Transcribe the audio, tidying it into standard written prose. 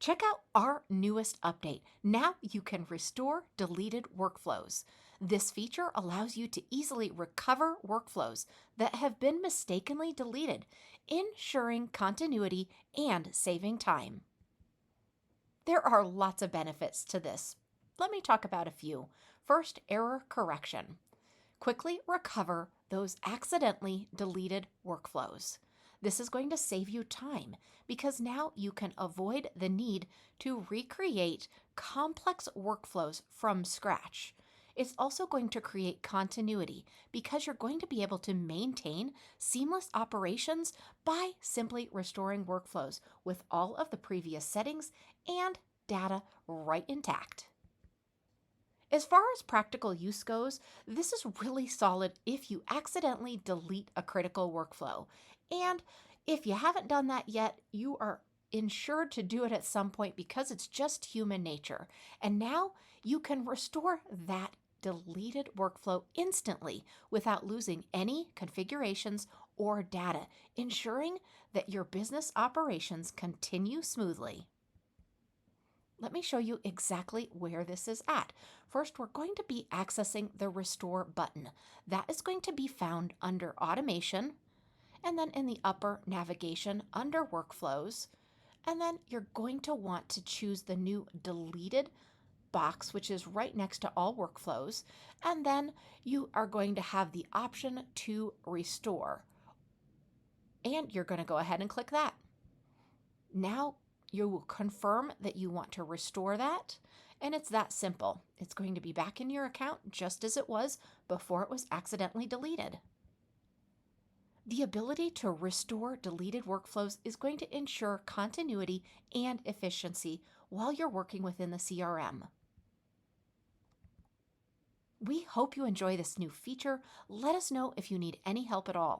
Check out our newest update. Now you can restore deleted workflows. This feature allows you to easily recover workflows that have been mistakenly deleted, ensuring continuity and saving time. There are lots of benefits to this. Let me talk about a few. First, error correction. Quickly recover those accidentally deleted workflows. This is going to save you time because now you can avoid the need to recreate complex workflows from scratch. It's also going to create continuity because you're going to be able to maintain seamless operations by simply restoring workflows with all of the previous settings and data right intact. As far as practical use goes, this is really solid if you accidentally delete a critical workflow. And if you haven't done that yet, you are ensured to do it at some point because it's just human nature. And now you can restore that deleted workflow instantly without losing any configurations or data, ensuring that your business operations continue smoothly. Let me show you exactly where this is at. First, we're going to be accessing the Restore button. That is going to be found under Automation, and then in the upper navigation under Workflows. And then you're going to want to choose the new Deleted box, which is right next to all workflows. And then you are going to have the option to restore. And you're going to go ahead and click that. Now you will confirm that you want to restore that, and it's that simple. It's going to be back in your account just as it was before it was accidentally deleted. The ability to restore deleted workflows is going to ensure continuity and efficiency while you're working within the CRM. We hope you enjoy this new feature. Let us know if you need any help at all.